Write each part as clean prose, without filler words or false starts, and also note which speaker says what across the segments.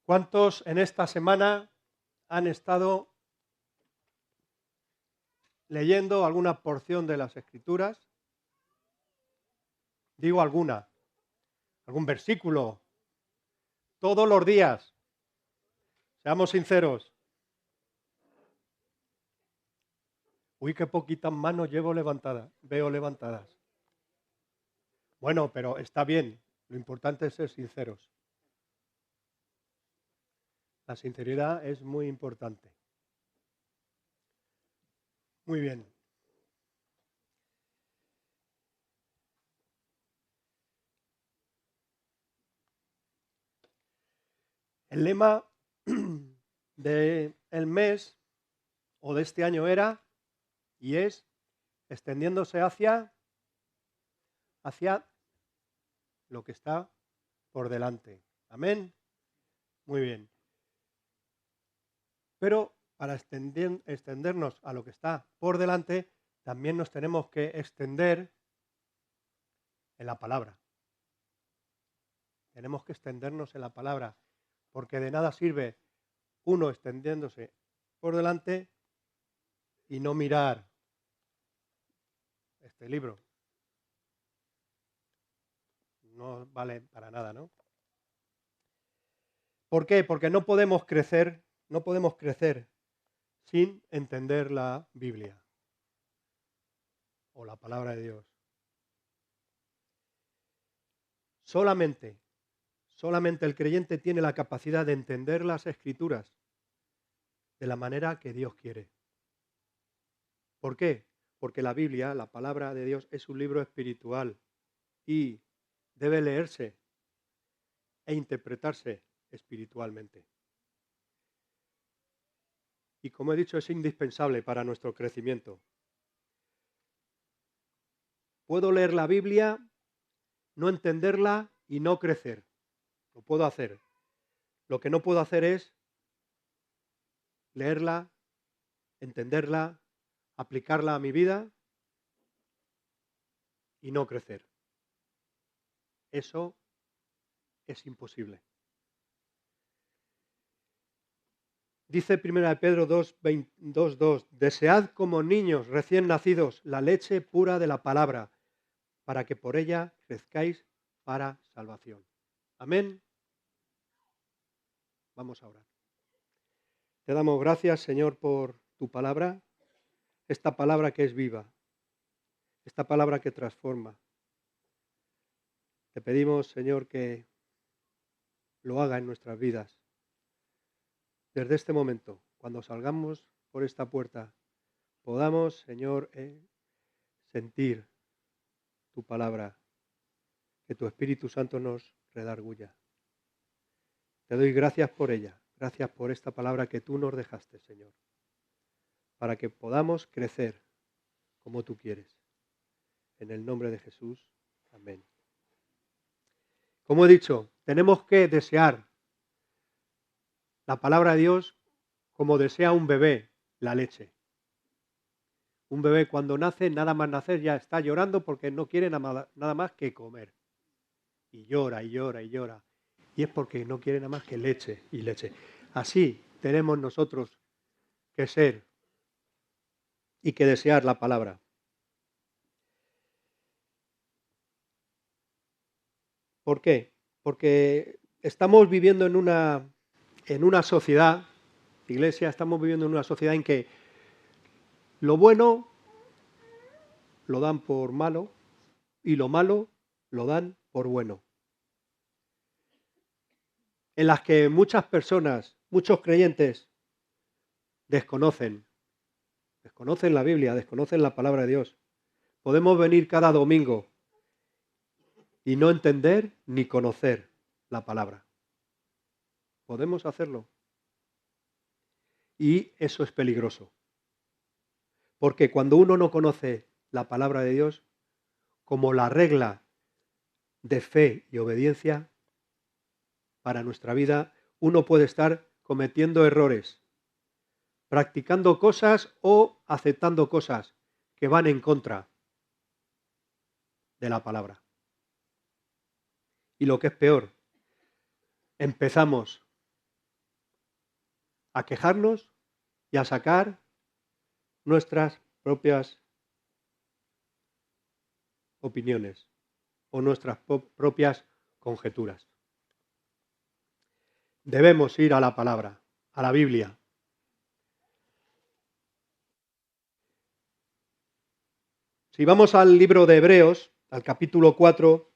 Speaker 1: ¿Cuántos en esta semana han estado leyendo alguna porción de las Escrituras? Digo alguna, algún versículo, todos los días. Seamos sinceros. Uy, qué poquitas manos veo levantadas. Bueno, pero está bien. Lo importante es ser sinceros. La sinceridad es muy importante. Muy bien. El lema del mes o de este año era y es extendiéndose hacia lo que está por delante. Amén. Muy bien. Pero para extendernos a lo que está por delante, también nos tenemos que extender en la palabra. Tenemos que extendernos en la palabra, porque de nada sirve uno extendiéndose por delante y no mirar este libro. No vale para nada, ¿no? ¿Por qué? Porque no podemos crecer sin entender la Biblia o la palabra de Dios. Solamente el creyente tiene la capacidad de entender las Escrituras de la manera que Dios quiere. ¿Por qué? Porque la Biblia, la palabra de Dios, es un libro espiritual y debe leerse e interpretarse espiritualmente. Y como he dicho, es indispensable para nuestro crecimiento. Puedo leer la Biblia, no entenderla y no crecer. Lo puedo hacer. Lo que no puedo hacer es leerla, entenderla, aplicarla a mi vida y no crecer. Eso es imposible. Dice 1 Pedro 2:2, desead como niños recién nacidos la leche pura de la palabra, para que por ella crezcáis para salvación. Amén. Vamos a orar. Te damos gracias, Señor, por tu palabra, esta palabra que es viva, esta palabra que transforma. Te pedimos, Señor, que lo haga en nuestras vidas. Desde este momento, cuando salgamos por esta puerta, podamos, Señor, sentir tu palabra, que tu Espíritu Santo nos redarguya. Te doy gracias por ella, gracias por esta palabra que tú nos dejaste, Señor, para que podamos crecer como tú quieres. En el nombre de Jesús, amén. Como he dicho, tenemos que desear la palabra de Dios como desea un bebé la leche. Un bebé cuando nace, nada más nacer, ya está llorando porque no quiere nada más que comer. Y llora, y llora, y llora. Y es porque no quiere nada más que leche y leche. Así tenemos nosotros que ser y que desear la palabra. ¿Por qué? Porque estamos viviendo en una sociedad, iglesia, estamos viviendo en una sociedad en que lo bueno lo dan por malo y lo malo lo dan por bueno. En las que muchas personas, muchos creyentes, desconocen la Biblia, desconocen la palabra de Dios. Podemos venir cada domingo y no entender ni conocer la palabra. Podemos hacerlo. Y eso es peligroso. Porque cuando uno no conoce la palabra de Dios, como la regla de fe y obediencia para nuestra vida, uno puede estar cometiendo errores, practicando cosas o aceptando cosas que van en contra de la palabra. Y lo que es peor, empezamos a quejarnos y a sacar nuestras propias opiniones o nuestras propias conjeturas. Debemos ir a la palabra, a la Biblia. Si vamos al libro de Hebreos, al capítulo 4,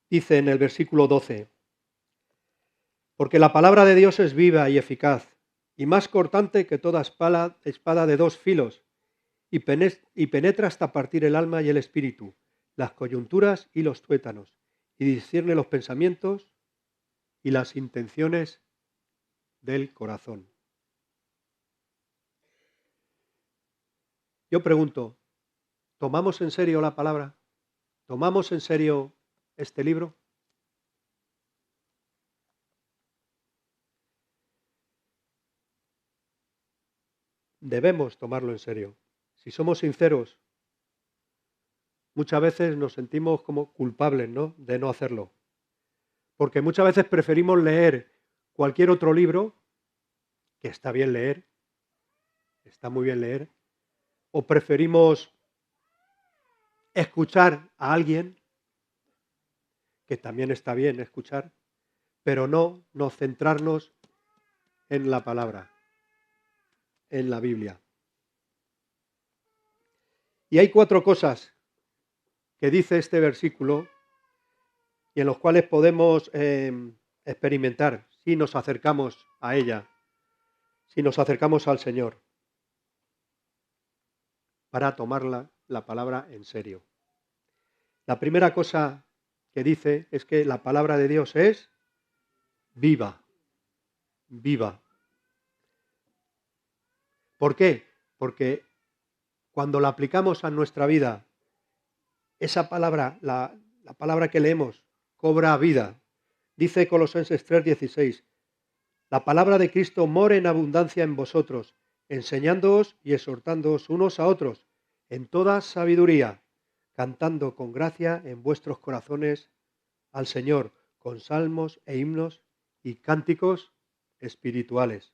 Speaker 1: dice en el versículo 12, porque la palabra de Dios es viva y eficaz, y más cortante que toda espada de dos filos, y penetra hasta partir el alma y el espíritu, las coyunturas y los tuétanos, y discierne los pensamientos y las intenciones del corazón. Yo pregunto, ¿tomamos en serio la palabra? ¿Tomamos en serio este libro? Debemos tomarlo en serio. Si somos sinceros, muchas veces nos sentimos como culpables, ¿no?, de no hacerlo. Porque muchas veces preferimos leer cualquier otro libro, que está bien leer, está muy bien leer, o preferimos escuchar a alguien, que también está bien escuchar, pero no nos centrarnos en la palabra, en la Biblia. Y hay 4 cosas que dice este versículo y en los cuales podemos experimentar si nos acercamos a ella, si nos acercamos al Señor, para tomar la palabra en serio. La primera cosa que dice es que la palabra de Dios es viva, viva. ¿Por qué? Porque cuando la aplicamos a nuestra vida, esa palabra, la palabra que leemos, cobra vida. Dice Colosenses 3:16, la palabra de Cristo more en abundancia en vosotros, enseñándoos y exhortándoos unos a otros en toda sabiduría, cantando con gracia en vuestros corazones al Señor, con salmos e himnos y cánticos espirituales.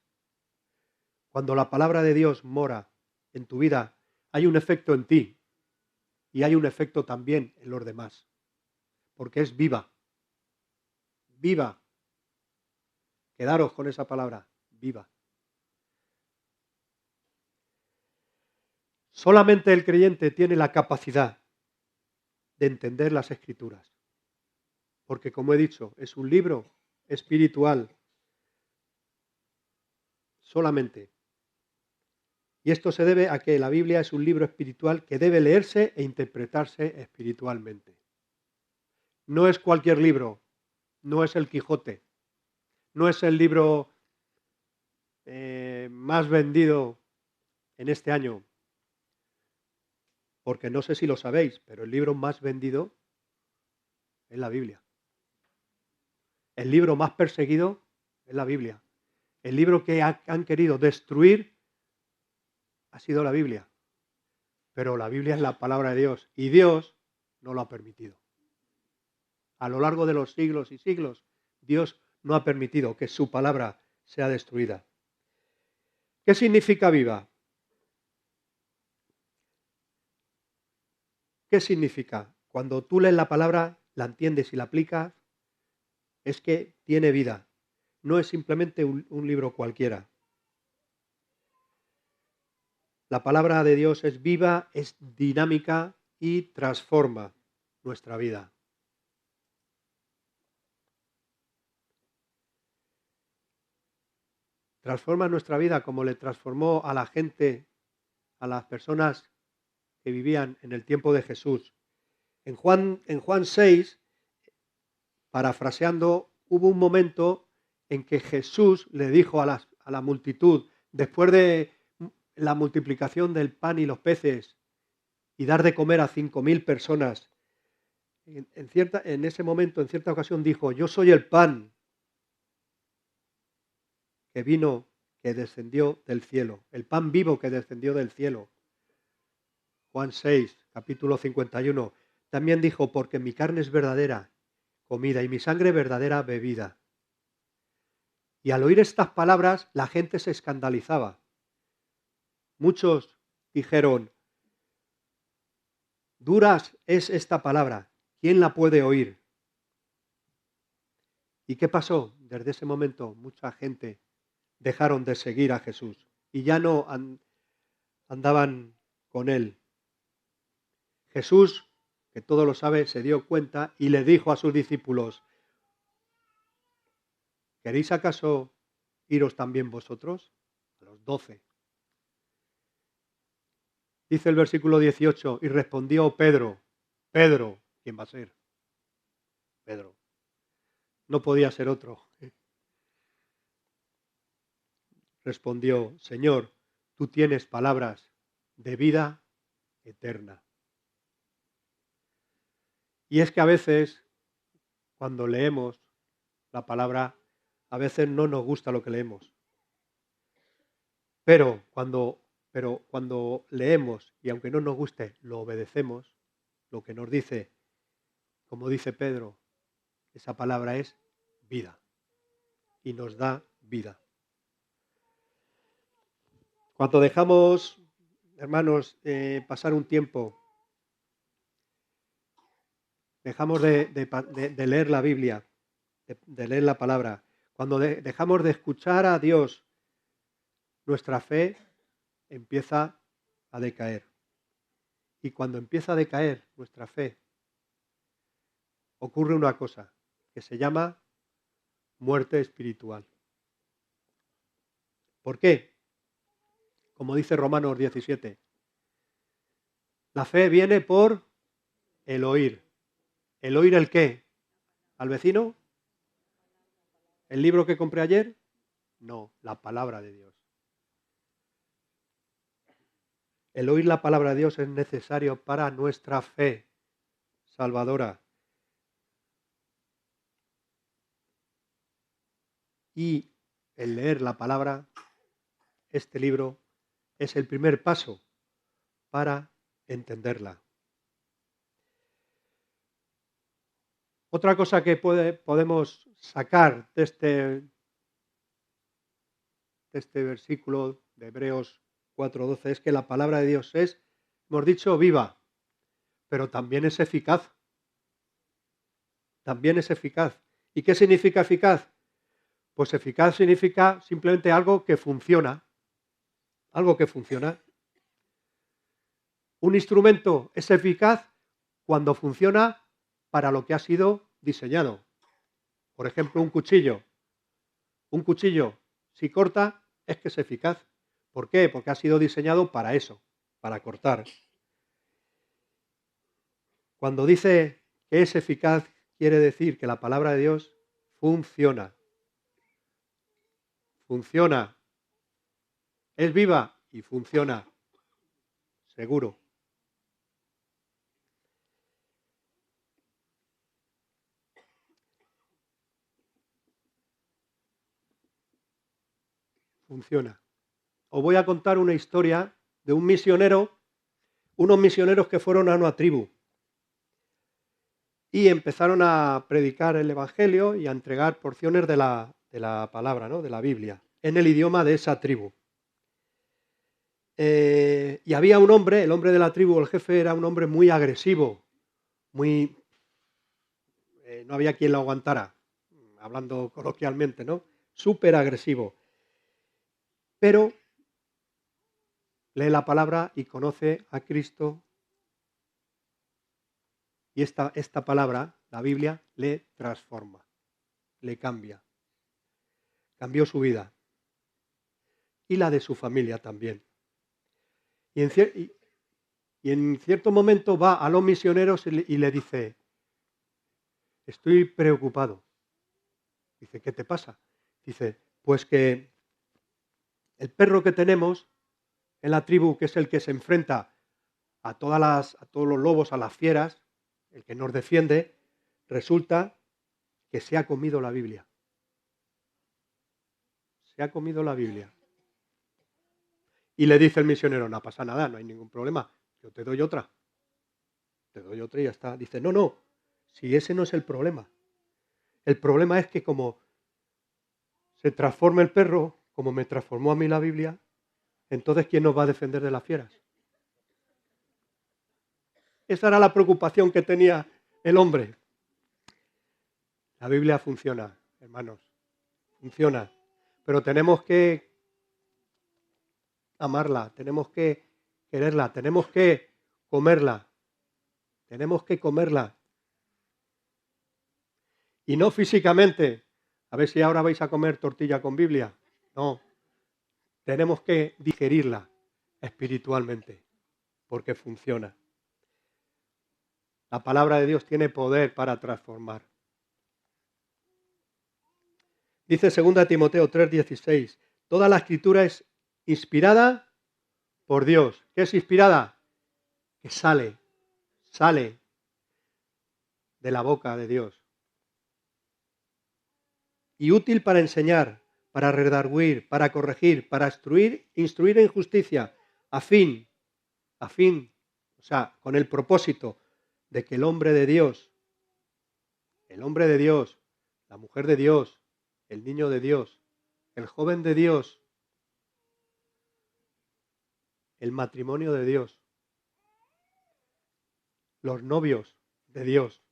Speaker 1: Cuando la palabra de Dios mora en tu vida, hay un efecto en ti y hay un efecto también en los demás, porque es viva, viva. Quedaros con esa palabra, viva. Solamente el creyente tiene la capacidad de entender las Escrituras, porque como he dicho, es un libro espiritual solamente. Y esto se debe a que la Biblia es un libro espiritual que debe leerse e interpretarse espiritualmente. No es cualquier libro, no es el Quijote, no es el libro más vendido en este año, porque no sé si lo sabéis, pero el libro más vendido es la Biblia. El libro más perseguido es la Biblia. El libro que han querido destruir ha sido la Biblia. Pero la Biblia es la palabra de Dios y Dios no lo ha permitido. A lo largo de los siglos y siglos, Dios no ha permitido que su palabra sea destruida. ¿Qué significa viva? ¿Qué significa? Cuando tú lees la palabra, la entiendes y la aplicas, es que tiene vida. No es simplemente un libro cualquiera. La palabra de Dios es viva, es dinámica y transforma nuestra vida. Transforma nuestra vida como le transformó a la gente, a las personas que vivían en el tiempo de Jesús. En Juan 6, parafraseando, hubo un momento en que Jesús le dijo a la multitud, después de la multiplicación del pan y los peces y dar de comer a 5.000 personas, en ese momento, en cierta ocasión, dijo, yo soy el pan que vino, que descendió del cielo, el pan vivo que descendió del cielo. Juan 6, capítulo 51. También dijo, porque mi carne es verdadera comida y mi sangre verdadera bebida. Y al oír estas palabras, la gente se escandalizaba. Muchos dijeron, duras es esta palabra, ¿quién la puede oír? ¿Y qué pasó? Desde ese momento mucha gente dejaron de seguir a Jesús y ya no andaban con él. Jesús, que todo lo sabe, se dio cuenta y le dijo a sus discípulos, ¿queréis acaso iros también vosotros? A los 12. Dice el versículo 18, y respondió Pedro, Pedro, ¿quién va a ser? Pedro. No podía ser otro. Respondió, Señor, tú tienes palabras de vida eterna. Y es que a veces, cuando leemos la palabra, a veces no nos gusta lo que leemos. Pero cuando leemos y aunque no nos guste, lo obedecemos, lo que nos dice, como dice Pedro, esa palabra es vida y nos da vida. Cuando dejamos, hermanos, pasar un tiempo, dejamos de leer la Biblia, de leer la palabra, cuando dejamos de escuchar a Dios, nuestra fe empieza a decaer. Y cuando empieza a decaer nuestra fe, ocurre una cosa que se llama muerte espiritual. ¿Por qué? Como dice Romanos 17, la fe viene por el oír. ¿El oír el qué? ¿Al vecino? ¿El libro que compré ayer? No, la palabra de Dios. El oír la palabra de Dios es necesario para nuestra fe salvadora. Y el leer la palabra, este libro, es el primer paso para entenderla. Otra cosa que podemos sacar de este versículo de Hebreos 4:12 es que la palabra de Dios es, hemos dicho, viva, pero también es eficaz. También es eficaz. ¿Y qué significa eficaz? Pues eficaz significa simplemente algo que funciona. Algo que funciona. Un instrumento es eficaz cuando funciona para lo que ha sido diseñado. Por ejemplo, un cuchillo. Un cuchillo, si corta, es que es eficaz. ¿Por qué? Porque ha sido diseñado para eso, para cortar. Cuando dice que es eficaz, quiere decir que la palabra de Dios funciona. Funciona. Es viva y funciona. Seguro. Funciona. Os voy a contar una historia de un misionero, unos misioneros que fueron a una tribu y empezaron a predicar el Evangelio y a entregar porciones de la palabra, ¿no? De la Biblia, en el idioma de esa tribu. Y había un hombre, el hombre de la tribu, el jefe, era un hombre muy agresivo, muy... no había quien lo aguantara, hablando coloquialmente, ¿no? Súper agresivo. Pero lee la palabra y conoce a Cristo. Y esta palabra, la Biblia, le transforma, le cambia. Cambió su vida y la de su familia también. Y en cierto momento va a los misioneros y le dice, estoy preocupado. Dice, ¿qué te pasa? Dice, pues que el perro que tenemos en la tribu, que es el que se enfrenta a todos los lobos, a las fieras, el que nos defiende, resulta que se ha comido la Biblia. Se ha comido la Biblia. Y le dice el misionero, no pasa nada, no hay ningún problema, yo te doy otra. Te doy otra y ya está. Dice, no, si ese no es el problema. El problema es que como se transforme el perro, como me transformó a mí la Biblia, entonces ¿quién nos va a defender de las fieras? Esa era la preocupación que tenía el hombre. La Biblia funciona, hermanos, funciona, pero tenemos que amarla, tenemos que quererla, tenemos que comerla, y no físicamente. A ver si ahora vais a comer tortilla con Biblia. No, tenemos que digerirla espiritualmente, porque funciona. La palabra de Dios tiene poder para transformar. Dice 2 Timoteo 3:16, toda la escritura es inspirada por Dios. ¿Qué es inspirada? Que sale de la boca de Dios. Y útil para enseñar, para redarguir, para corregir, para instruir en justicia, a fin, o sea, con el propósito de que el hombre de Dios, la mujer de Dios, el niño de Dios, el joven de Dios, el matrimonio de Dios, los novios de Dios,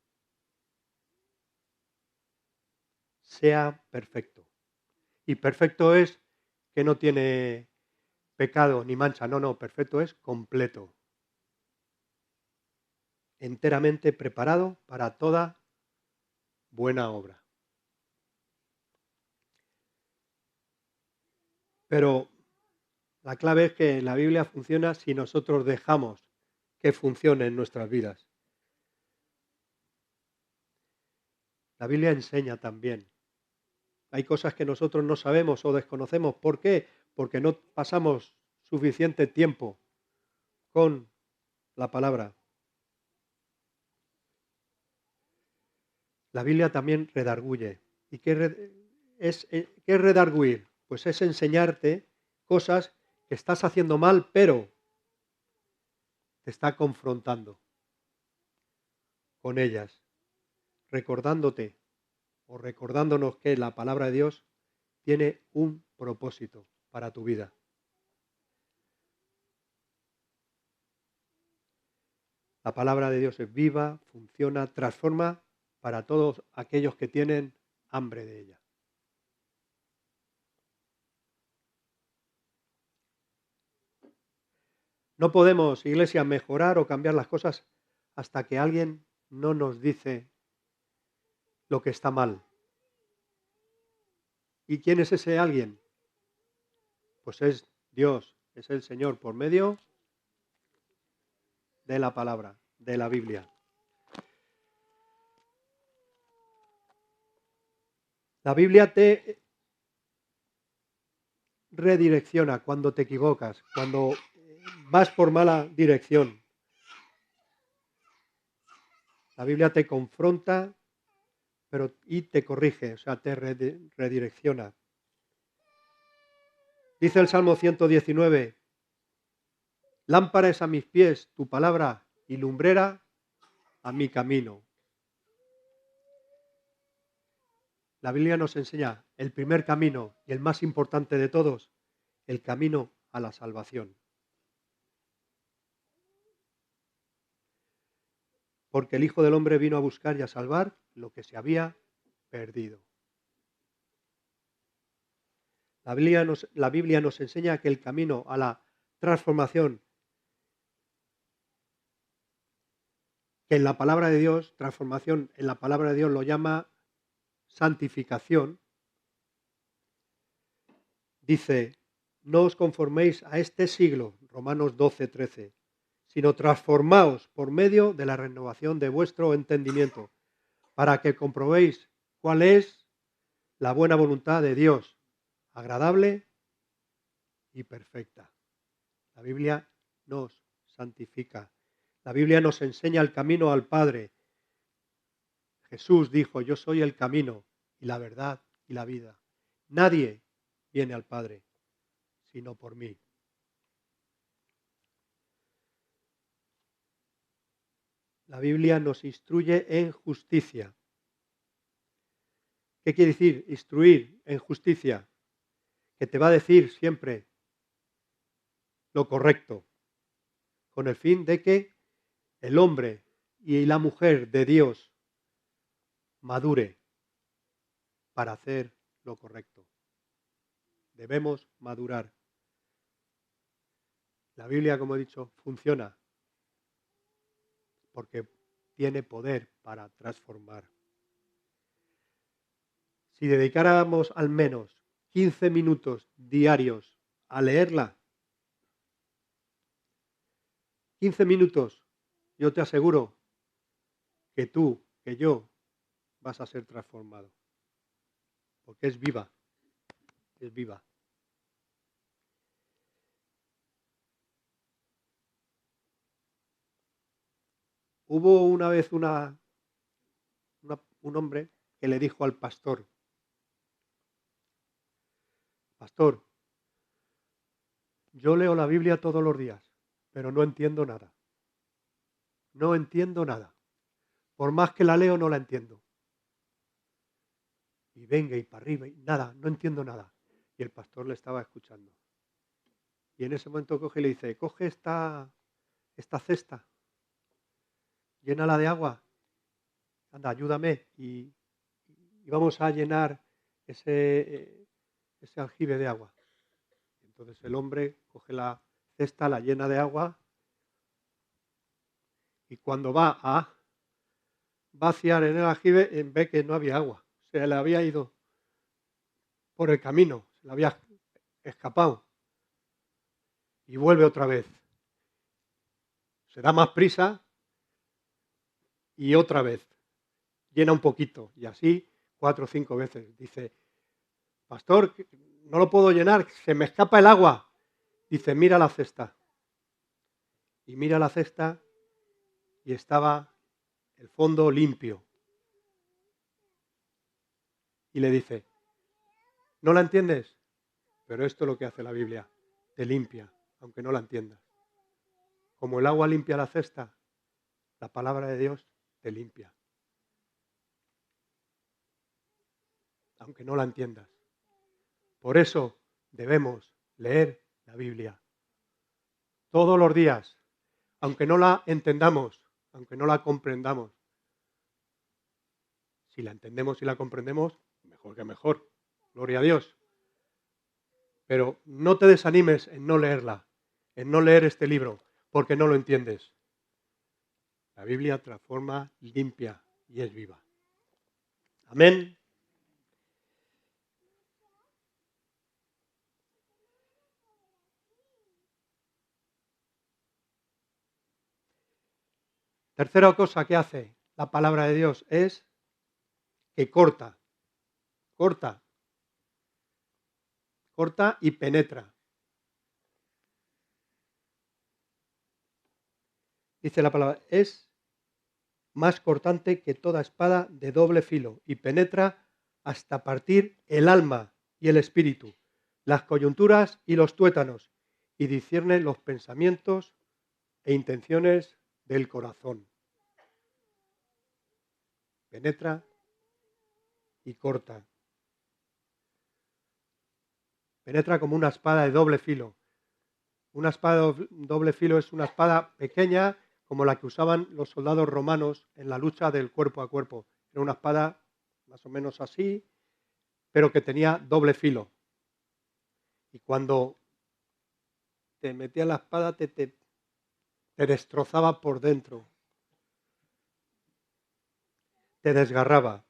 Speaker 1: sea perfecto. Y perfecto es que no tiene pecado ni mancha, no, perfecto es completo, enteramente preparado para toda buena obra. Pero la clave es que la Biblia funciona si nosotros dejamos que funcione en nuestras vidas. La Biblia enseña también. Hay cosas que nosotros no sabemos o desconocemos. ¿Por qué? Porque no pasamos suficiente tiempo con la palabra. La Biblia también redarguye. ¿Y qué es redarguir? Pues es enseñarte cosas que estás haciendo mal, pero te está confrontando con ellas, recordándote o recordándonos que la palabra de Dios tiene un propósito para tu vida. La palabra de Dios es viva, funciona, transforma para todos aquellos que tienen hambre de ella. No podemos, iglesia, mejorar o cambiar las cosas hasta que alguien no nos dice lo que está mal. ¿Y quién es ese alguien? Pues es Dios, es el Señor por medio de la palabra, de la Biblia. La Biblia te redirecciona cuando te equivocas, cuando vas por mala dirección. La Biblia te confronta y te corrige, o sea, te redirecciona. Dice el Salmo 119, lámpara es a mis pies tu palabra y lumbrera a mi camino. La Biblia nos enseña el primer camino y el más importante de todos, el camino a la salvación. Porque el Hijo del Hombre vino a buscar y a salvar lo que se había perdido. La Biblia nos enseña que el camino a la transformación, que en la palabra de Dios, transformación en la palabra de Dios lo llama santificación, dice, no os conforméis a este siglo, Romanos 12:13, sino transformaos por medio de la renovación de vuestro entendimiento, para que comprobéis cuál es la buena voluntad de Dios, agradable y perfecta. La Biblia nos santifica. La Biblia nos enseña el camino al Padre. Jesús dijo, yo soy el camino y la verdad y la vida. Nadie viene al Padre sino por mí. La Biblia nos instruye en justicia. ¿Qué quiere decir? Instruir en justicia, que te va a decir siempre lo correcto, con el fin de que el hombre y la mujer de Dios madure para hacer lo correcto. Debemos madurar. La Biblia, como he dicho, funciona porque tiene poder para transformar. Si dedicáramos al menos 15 minutos diarios a leerla, 15 minutos, yo te aseguro que tú, que yo, vas a ser transformado. Porque es viva, es viva. Hubo una vez un hombre que le dijo al pastor, pastor, yo leo la Biblia todos los días, pero no entiendo nada. No entiendo nada. Por más que la leo, no la entiendo. Y venga y para arriba y nada, no entiendo nada. Y el pastor le estaba escuchando. Y en ese momento coge y le dice, coge esta cesta, llénala de agua, anda, ayúdame y vamos a llenar ese aljibe de agua. Entonces el hombre coge la cesta, la llena de agua y cuando va a vaciar en el aljibe ve que no había agua. Se le había ido por el camino, se le había escapado. Y vuelve otra vez. Se da más prisa y otra vez. Llena un poquito y así 4 o 5 veces. Dice, pastor, no lo puedo llenar, se me escapa el agua. Dice, mira la cesta. Y mira la cesta y estaba el fondo limpio. Y le dice, ¿no la entiendes? Pero esto es lo que hace la Biblia, te limpia, aunque no la entiendas. Como el agua limpia la cesta, la palabra de Dios te limpia, aunque no la entiendas. Por eso debemos leer la Biblia todos los días, aunque no la entendamos, aunque no la comprendamos. Si la entendemos y la comprendemos, mejor que mejor. Gloria a Dios. Pero no te desanimes en no leerla, en no leer este libro, porque no lo entiendes. La Biblia transforma, limpia y es viva. Amén. Tercera cosa que hace la palabra de Dios es que corta y penetra. Dice la palabra, es más cortante que toda espada de doble filo y penetra hasta partir el alma y el espíritu, las coyunturas y los tuétanos, y discierne los pensamientos e intenciones del corazón. Penetra y corta. Penetra como una espada de doble filo. Una espada de doble filo es una espada pequeña como la que usaban los soldados romanos en la lucha del cuerpo a cuerpo. Era una espada más o menos así, pero que tenía doble filo. Y cuando te metía la espada te destrozaba por dentro, te desgarraba,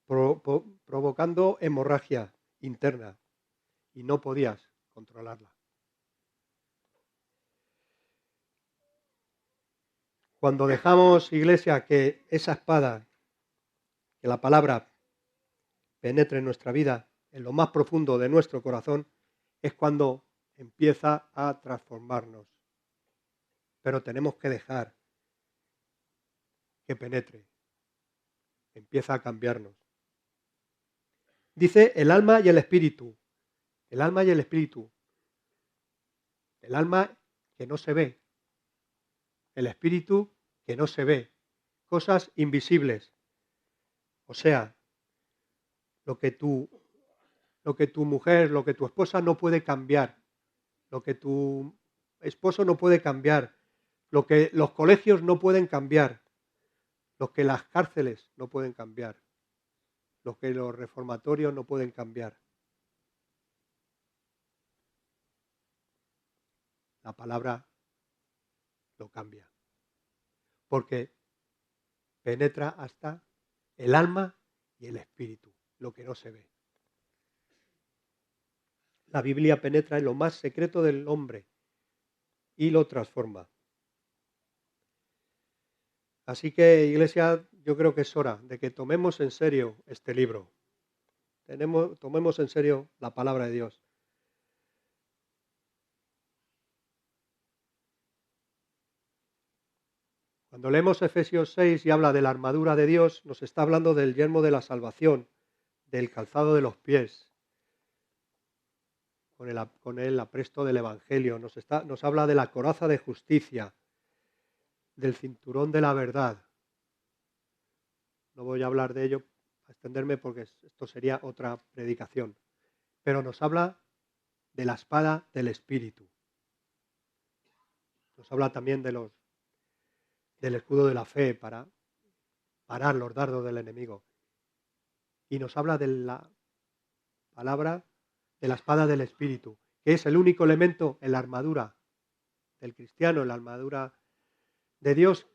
Speaker 1: provocando hemorragia interna y no podías controlarla. Cuando dejamos, iglesia, que esa espada, que la palabra penetre en nuestra vida, en lo más profundo de nuestro corazón, es cuando empieza a transformarnos. Pero tenemos que dejar que penetre, empieza a cambiarnos. Dice el alma y el espíritu. El alma y el espíritu. El alma que no se ve. El espíritu que no se ve. Cosas invisibles. O sea, lo que tu, lo que tu mujer, lo que tu esposa no puede cambiar, lo que tu esposo no puede cambiar, lo que los colegios no pueden cambiar, lo que las cárceles no pueden cambiar, lo que los reformatorios no pueden cambiar. La palabra lo cambia, porque penetra hasta el alma y el espíritu, lo que no se ve. La Biblia penetra en lo más secreto del hombre y lo transforma. Así que, Iglesia, yo creo que es hora de que tomemos en serio este libro. Tomemos en serio la palabra de Dios. Cuando leemos Efesios 6 y habla de la armadura de Dios, nos está hablando del yelmo de la salvación, del calzado de los pies, con el apresto del Evangelio. Nos habla de la coraza de justicia, del cinturón de la verdad. No voy a hablar de ello, a extenderme porque esto sería otra predicación. Pero nos habla de la espada del Espíritu. Nos habla también del escudo de la fe para parar los dardos del enemigo. Y nos habla de la palabra de la espada del Espíritu, que es el único elemento en la armadura del cristiano, en la armadura de Dios,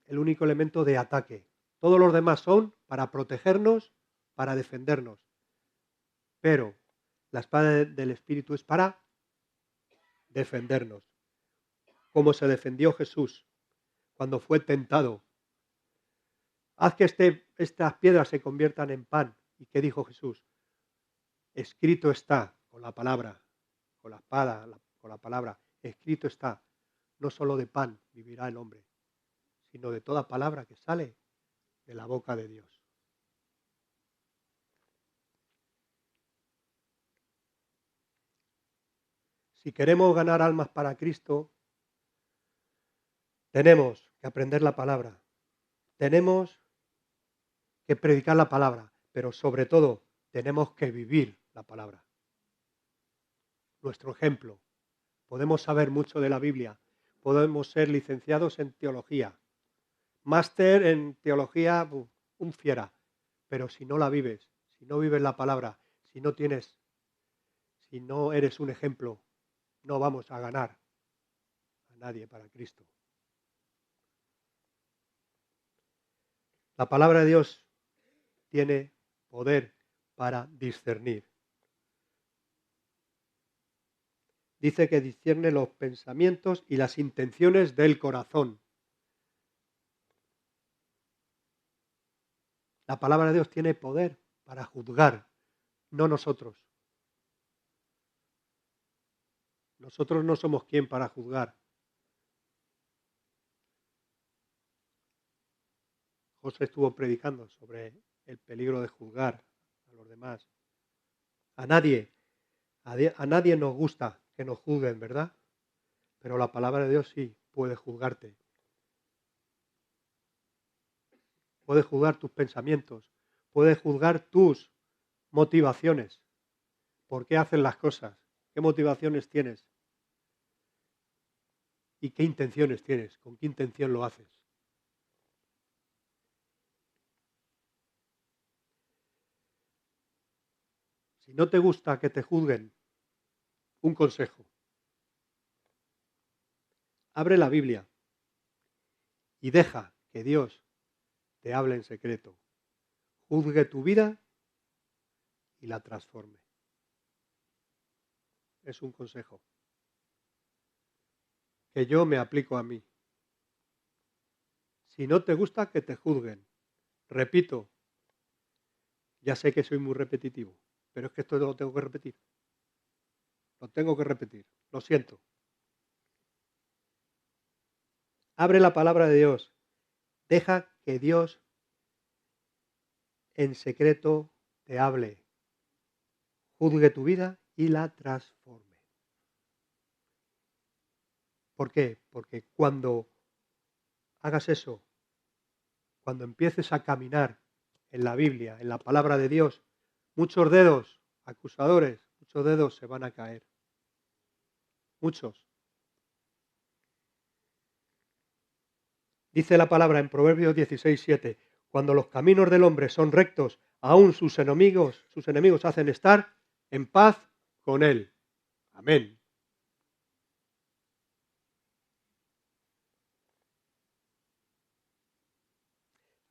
Speaker 1: el único elemento de ataque. Todos los demás son para protegernos, para defendernos. Pero la espada del Espíritu es para defendernos. Como se defendió Jesús cuando fue tentado. Haz que estas piedras se conviertan en pan. ¿Y qué dijo Jesús? Escrito está, con la palabra, con la espada, con la palabra, escrito está, no solo de pan vivirá el hombre, sino de toda palabra que sale de la boca de Dios. Si queremos ganar almas para Cristo, tenemos que aprender la palabra, tenemos que predicar la palabra, pero sobre todo tenemos que vivir la palabra. Nuestro ejemplo. Podemos saber mucho de la Biblia, podemos ser licenciados en teología, máster en teología, un fiera, pero si no la vives, si no vives la palabra, si no eres un ejemplo, no vamos a ganar a nadie para Cristo. La palabra de Dios tiene poder para discernir. Dice que discierne los pensamientos y las intenciones del corazón. La palabra de Dios tiene poder para juzgar, no nosotros. Nosotros no somos quien para juzgar. José estuvo predicando sobre el peligro de juzgar a los demás. A nadie nos gusta que nos juzguen, ¿verdad? Pero la palabra de Dios sí puede juzgarte. Puede juzgar tus pensamientos, puede juzgar tus motivaciones. ¿Por qué haces las cosas? ¿Qué motivaciones tienes? ¿Y qué intenciones tienes? ¿Con qué intención lo haces? Si no te gusta que te juzguen, un consejo. Abre la Biblia y deja que Dios te hable en secreto, juzgue tu vida y la transforme. Es un consejo que yo me aplico a mí. Si no te gusta que te juzguen, repito, ya sé que soy muy repetitivo, pero es que esto lo tengo que repetir. Lo tengo que repetir, lo siento. Abre la palabra de Dios, deja que Dios en secreto te hable, juzgue tu vida y la transforme. ¿Por qué? Porque cuando hagas eso, cuando empieces a caminar en la Biblia, en la palabra de Dios, muchos dedos acusadores, muchos dedos se van a caer. Muchos. Dice la palabra en Proverbios 16:7, cuando los caminos del hombre son rectos, aún sus enemigos hacen estar en paz con él. Amén.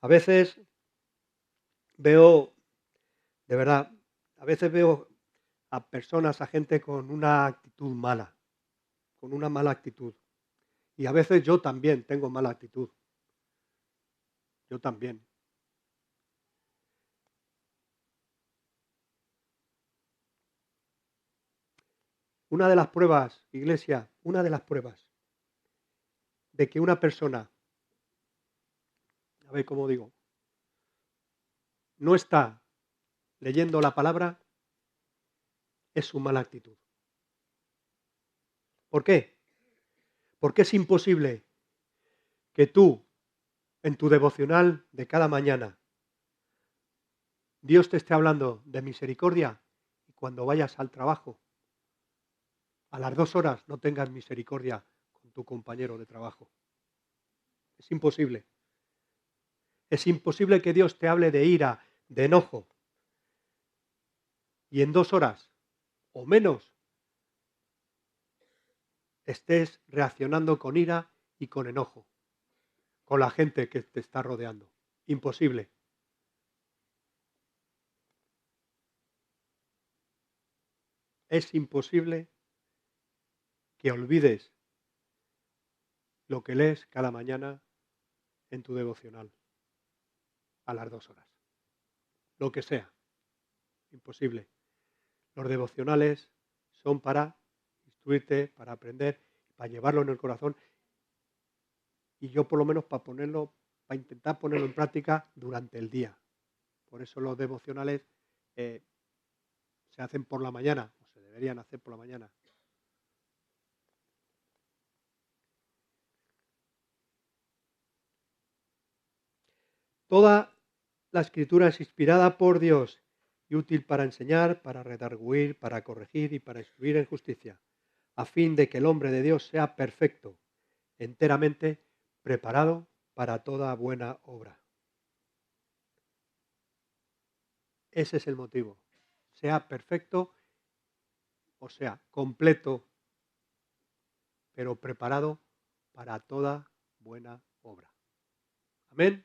Speaker 1: A veces veo, de verdad, a veces veo a personas, a gente con una actitud mala, con una mala actitud. Y a veces yo también tengo mala actitud. Yo también. Una de las pruebas, iglesia, una de las pruebas de que una persona, a ver cómo digo, no está leyendo la palabra es su mala actitud. ¿Por qué? Porque es imposible que tú, en tu devocional de cada mañana, Dios te esté hablando de misericordia y cuando vayas al trabajo, a las 2 horas no tengas misericordia con tu compañero de trabajo. Es imposible. Es imposible que Dios te hable de ira, de enojo, y en 2 horas o menos estés reaccionando con ira y con enojo con la gente que te está rodeando. Imposible. Es imposible que olvides lo que lees cada mañana en tu devocional a las 2 horas. Lo que sea. Imposible. Los devocionales son para instruirte, para aprender, para llevarlo en el corazón y yo por lo menos para intentar ponerlo en práctica durante el día. Por eso los devocionales se hacen por la mañana, o se deberían hacer por la mañana. Toda la Escritura es inspirada por Dios y útil para enseñar, para redarguir, para corregir y para instruir en justicia, a fin de que el hombre de Dios sea perfecto, enteramente preparado para toda buena obra. Ese es el motivo. Sea perfecto, o sea, completo, pero preparado para toda buena obra. Amén.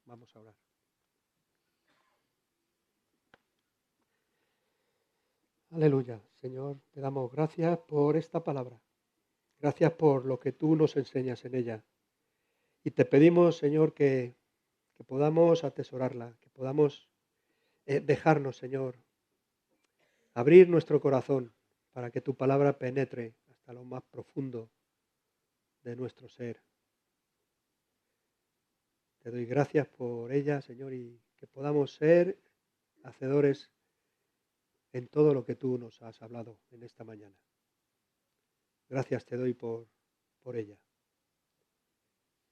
Speaker 1: Vamos a orar. Aleluya, Señor, te damos gracias por esta palabra. Gracias por lo que tú nos enseñas en ella. Y te pedimos, Señor, que podamos atesorarla, que podamos dejarnos, Señor, abrir nuestro corazón para que tu palabra penetre hasta lo más profundo de nuestro ser. Te doy gracias por ella, Señor, y que podamos ser hacedores en todo lo que tú nos has hablado en esta mañana. Gracias te doy por ella.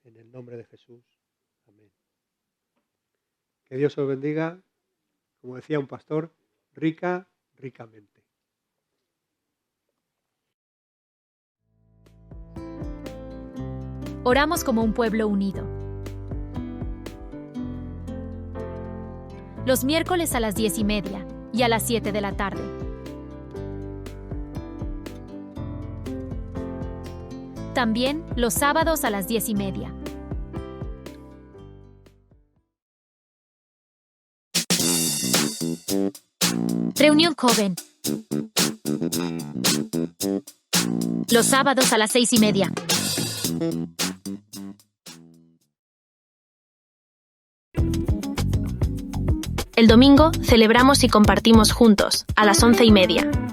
Speaker 1: En el nombre de Jesús. Amén. Que Dios os bendiga, como decía un pastor, ricamente.
Speaker 2: Oramos como un pueblo unido. Los miércoles a las 10:30 y a las 7 de la tarde. También los sábados a las 10:30. Reunión joven. Los sábados a las 6:30. El domingo celebramos y compartimos juntos a las 11:30.